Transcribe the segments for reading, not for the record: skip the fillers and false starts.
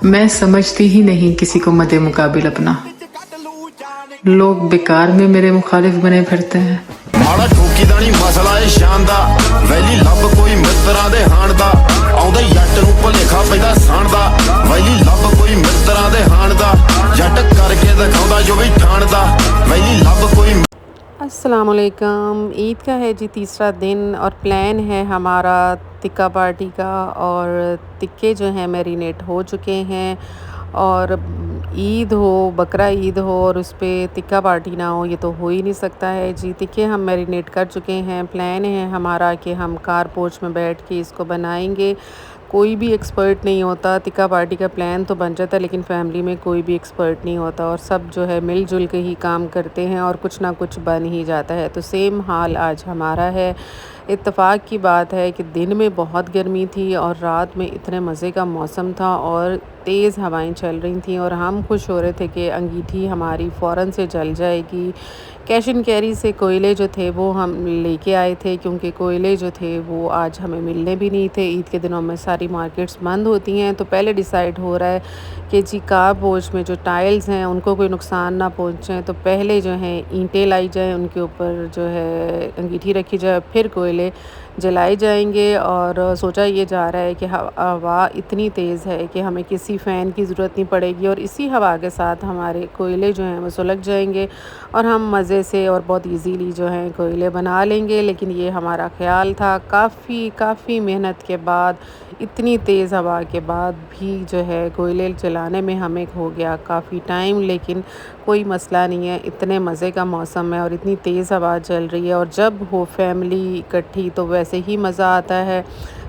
मैं समझती ही नहीं किसी को मद्दे मुकाबिल अपना। लोग बेकार में मेरे मुखालिफ बने फिरते हैं। माड़ा ठोकी दा नहीं मसला है शान दा, वैली लब कोई मित्रा दे हाण दा, आउंदे जट नूं भुलेखा पैदा साण दा, वैली लब कोई मित्रा दे हाण दा, जट करके दिखाउंदा जो भी ठाण दा, वैली लब कोई। अस्सलामुअलैकुम। ईद का है जी तीसरा दिन और प्लान है हमारा टिक्का पार्टी का, और टिक्के जो हैं मैरिनेट हो चुके हैं। और ईद हो, बकरा ईद हो और उस पर टिक्का पार्टी ना हो, ये तो हो ही नहीं सकता है जी। टिक्के हम मैरिनेट कर चुके हैं। प्लान है हमारा कि हम कार पोर्च में बैठ के इसको बनाएंगे। कोई भी एक्सपर्ट नहीं होता। टिक्का पार्टी का प्लान तो बन जाता है लेकिन फैमिली में कोई भी एक्सपर्ट नहीं होता और सब जो है मिलजुल के ही काम करते हैं और कुछ ना कुछ बन ही जाता है। तो सेम हाल आज हमारा है। इत्तेफाक की बात है कि दिन में बहुत गर्मी थी और रात में इतने मज़े का मौसम था और तेज़ हवाएं चल रही थी और हम खुश हो रहे थे कि अंगीठी हमारी फ़ौरन से जल जाएगी। कैश एंड कैरी से कोयले जो थे वो हम लेके आए थे, क्योंकि कोयले जो थे वो आज हमें मिलने भी नहीं थे। ईद के दिनों में सारी मार्केट्स बंद होती हैं, तो पहले डिसाइड हो रहा है कि जी कार पोर्च में जो टाइल्स हैं उनको कोई नुकसान ना पहुँचे, तो पहले जो है ईंटें लाई जाएँ, उनके ऊपर जो है अंगीठी रखी जाए, फिर कोयले जलाए जाएंगे। और सोचा ये जा रहा है कि हवा इतनी तेज़ है कि हमें किसी फ़ैन की ज़रूरत नहीं पड़ेगी और इसी हवा के साथ हमारे कोयले जो हैं वो सुलग जाएंगे और हम मज़े से और बहुत इजीली जो है कोयले बना लेंगे। लेकिन ये हमारा ख़्याल था। काफ़ी मेहनत के बाद, इतनी तेज़ हवा के बाद भी जो है कोयले जलाने में हमें हो गया काफ़ी टाइम। लेकिन कोई मसला नहीं है, इतने मज़े का मौसम है और इतनी तेज़ हवा चल रही है और जब हो फैमिली इकट्ठी तो वैसे ही मज़ा आता है।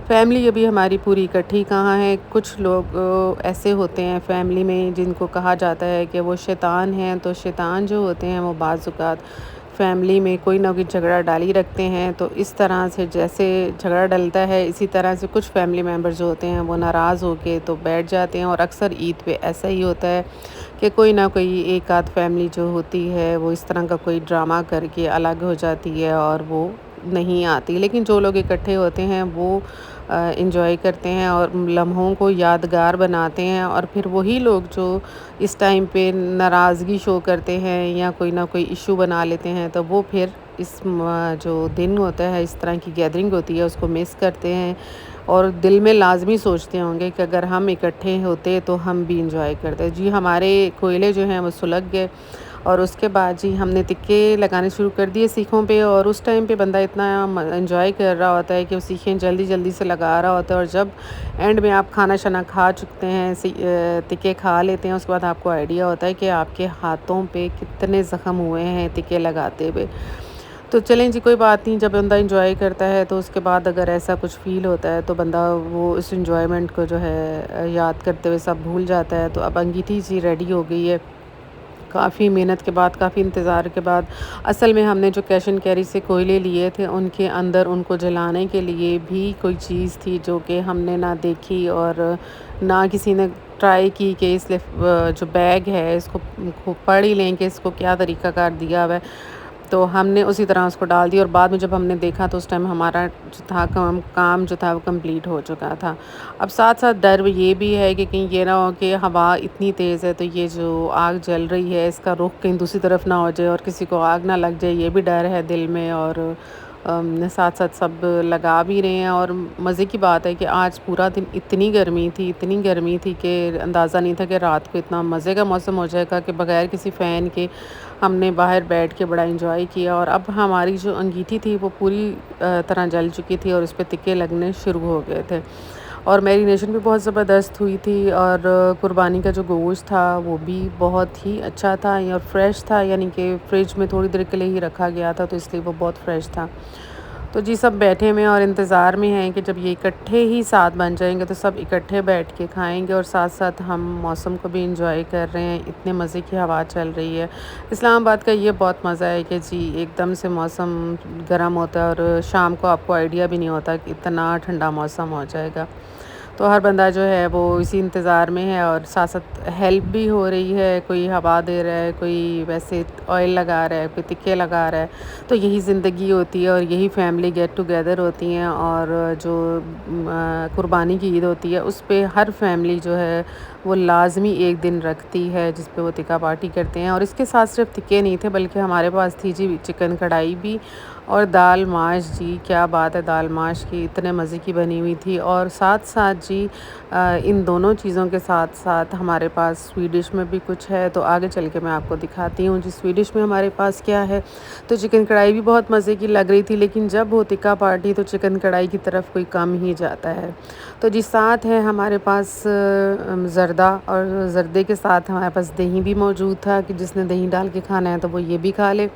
फैमिली अभी हमारी पूरी इकट्ठी कहाँ है। कुछ लोग ऐसे होते हैं फैमिली में जिनको कहा जाता है कि वो शैतान हैं। तो शैतान जो होते हैं वो बाज़ औक़ात फैमिली में कोई ना कोई झगड़ा डाल ही रखते हैं। तो इस तरह से जैसे झगड़ा डलता है, इसी तरह से कुछ फैमिली मेम्बर जो होते हैं वो नाराज़ होके तो बैठ जाते हैं। और अक्सर ईद पे ऐसा ही होता है कि कोई ना कोई एक आध फैमिली जो होती है वो इस तरह का कोई ड्रामा करके अलग हो जाती है और वो नहीं आती। लेकिन जो लोग इकट्ठे होते हैं वो एंजॉय करते हैं और लम्हों को यादगार बनाते हैं। और फिर वही लोग जो इस टाइम पे नाराज़गी शो करते हैं या कोई ना कोई इशू बना लेते हैं, तो वो फिर इस जो दिन होता है, इस तरह की गैदरिंग होती है, उसको मिस करते हैं और दिल में लाजमी सोचते होंगे कि अगर हम इकट्ठे होते तो हम भी इंजॉय करते। जी हमारे कोयले जो हैं वो सुलग गए और उसके बाद जी हमने टिक्के लगाने शुरू कर दिए सीखों पे। और उस टाइम पे बंदा इतना एंजॉय कर रहा होता है कि वो सीखें जल्दी जल्दी से लगा रहा होता है। और जब एंड में आप खाना शाना खा चुकते हैं, टिक्के खा लेते हैं, उसके बाद आपको आइडिया होता है कि आपके हाथों पे कितने ज़ख्म हुए हैं टिक्के लगाते हुए। तो चलें जी, कोई बात नहीं। जब बंदा एंजॉय करता है तो उसके बाद अगर ऐसा कुछ फ़ील होता है तो बंदा वो इस एंजॉयमेंट को जो है याद करते हुए सब भूल जाता है। तो अब अंगीठी जी रेडी हो गई है। काफ़ी मेहनत के बाद, काफ़ी इंतज़ार के बाद। असल में हमने जो कैश एंड कैरी से कोयले लिए थे उनके अंदर उनको जलाने के लिए भी कोई चीज़ थी जो कि हमने ना देखी और ना किसी ने ट्राई की कि इसलिए जो बैग है इसको पढ़ ही लें कि इसको क्या तरीक़ाकार दिया हुआ है। तो हमने उसी तरह उसको डाल दिया और बाद में जब हमने देखा तो उस टाइम हमारा जो था काम जो था वो कंप्लीट हो चुका था। अब साथ साथ डर ये भी है कि कहीं ये ना हो कि हवा इतनी तेज़ है तो ये जो आग जल रही है इसका रुख कहीं दूसरी तरफ ना हो जाए और किसी को आग ना लग जाए, ये भी डर है दिल में। और साथ साथ सब लगा भी रहे हैं। और मज़े की बात है कि आज पूरा दिन इतनी गर्मी थी कि अंदाज़ा नहीं था कि रात को इतना मज़े का मौसम हो जाएगा कि बग़ैर किसी फ़ैन के हमने बाहर बैठ के बड़ा एंजॉय किया। और अब हमारी जो अंगीठी थी वो पूरी तरह जल चुकी थी और उस पे टिक्के लगने शुरू हो गए थे और मैरिनेशन भी बहुत ज़बरदस्त हुई थी। और कुर्बानी का जो गोश्त था वो भी बहुत ही अच्छा था और फ्रेश था, यानी कि फ़्रिज में थोड़ी देर के लिए ही रखा गया था तो इसलिए वो बहुत फ्रेश था। तो जी सब बैठे में और इंतज़ार में हैं कि जब ये इकट्ठे ही साथ बन जाएंगे तो सब इकट्ठे बैठ के खाएंगे और साथ साथ हम मौसम को भी इंजॉय कर रहे हैं। इतने मज़े की हवा चल रही है। इस्लामाबाद का ये बहुत मज़ा है कि जी एकदम से मौसम गर्म होता है और शाम को आपको आइडिया भी नहीं होता कि इतना ठंडा मौसम हो जाएगा। तो हर बंदा जो है वो इसी इंतज़ार में है और साथ-साथ हेल्प भी हो रही है, कोई हवा दे रहा है, कोई वैसे ऑयल लगा रहा है, कोई तिक्के लगा रहा है। तो यही ज़िंदगी होती है और यही फैमिली गेट टुगेदर होती हैं और जो कुर्बानी की ईद होती है उस पे हर फैमिली जो है वो लाज़मी एक दिन रखती है जिस पे वो टिक्का पार्टी करते हैं। और इसके साथ सिर्फ टिक्के नहीं थे बल्कि हमारे पास थी जी चिकन कढ़ाई भी और दाल माश। जी क्या बात है, दाल माश की इतने मज़े की बनी हुई थी। और साथ-साथ जी इन दोनों चीज़ों के साथ-साथ हमारे पास स्वीट डिश में भी कुछ है, तो आगे चल के मैं आपको दिखाती हूँ जी स्वीट डिश में हमारे पास क्या है। तो चिकन कढ़ाई भी बहुत मज़े की लग रही थी, लेकिन जब हो टिक्का पार्टी तो चिकन कढ़ाई की तरफ कोई कम ही जाता है। तो जी साथ है हमारे पास ज़र्दा और ज़र्दे के साथ हमारे पास दही भी मौजूद था कि जिसने दही डाल के खाना है तो वो ये भी खा ले।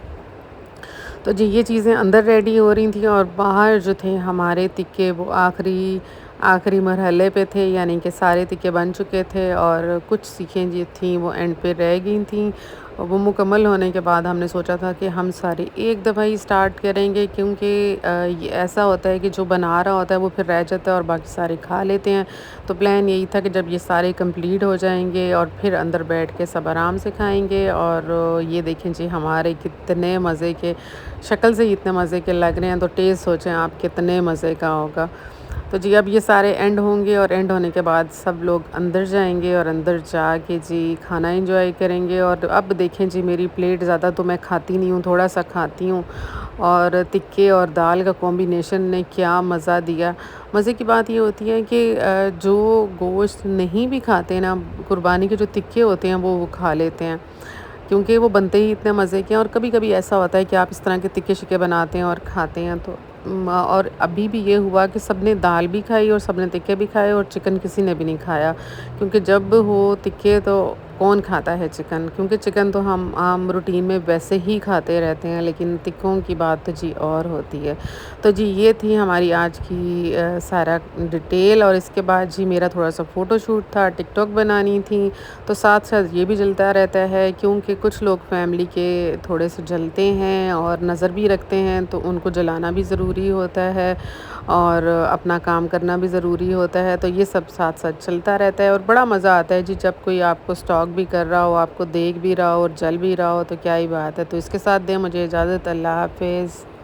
तो जी ये चीज़ें अंदर रेडी हो रही थी और बाहर जो थे हमारे तिक्के वो आखिरी आखिरी मरहले पे थे, यानी कि सारे तिक्के बन चुके थे और कुछ सीखें जो थी वो एंड पे रह गई थी। और वो मुकम्मल होने के बाद हमने सोचा था कि हम सारे एक दफ़ा ही स्टार्ट करेंगे, क्योंकि ये ऐसा होता है कि जो बना रहा होता है वो फिर रह जाता है और बाकी सारे खा लेते हैं। तो प्लान यही था कि जब ये सारे कंप्लीट हो जाएंगे और फिर अंदर बैठ के सब आराम से खाएंगे। और ये देखें जी हमारे कितने मज़े के, शक्ल से ही इतने मज़े के लग रहे हैं, तो टेस्ट सोचें आप कितने मज़े का होगा। तो जी अब ये सारे एंड होंगे और एंड होने के बाद सब लोग अंदर जाएंगे और अंदर जाके जी खाना एंजॉय करेंगे। और अब देखें जी मेरी प्लेट ज़्यादा तो मैं खाती नहीं हूँ, थोड़ा सा खाती हूँ। और तिक्के और दाल का कॉम्बिनेशन ने क्या मज़ा दिया। मज़े की बात ये होती है कि जो गोश्त नहीं भी खाते ना, कुर्बानी के जो तिक्के होते हैं वो खा लेते हैं, क्योंकि वो बनते ही इतने मज़े के हैं। और कभी-कभी ऐसा होता है कि आप इस तरह के तिक्के-शिक्के बनाते हैं और खाते हैं तो और अभी भी ये हुआ कि सबने दाल भी खाई और सबने तिक्के भी खाए और चिकन किसी ने भी नहीं खाया, क्योंकि जब हो तिक्के तो कौन खाता है चिकन, क्योंकि चिकन तो हम आम रूटीन में वैसे ही खाते रहते हैं, लेकिन तिक्कों की बात तो जी और होती है। तो जी ये थी हमारी आज की सारा डिटेल। और इसके बाद जी मेरा थोड़ा सा फ़ोटोशूट था, टिकटॉक बनानी थी, तो साथ-साथ ये भी चलता रहता है, क्योंकि कुछ लोग फैमिली के थोड़े से जलते हैं और नज़र भी रखते हैं, तो उनको जलाना भी ज़रूरी होता है और अपना काम करना भी ज़रूरी होता है। तो ये सब साथ-साथ चलता रहता है और बड़ा मज़ा आता है जी जब कोई आपको स्टॉक भी कर रहा हो, आपको देख भी रहा हो और जल भी रहा हो, तो क्या ही बात है। तो इसके साथ दें मुझे इजाज़त। अल्लाह हाफ़िज़।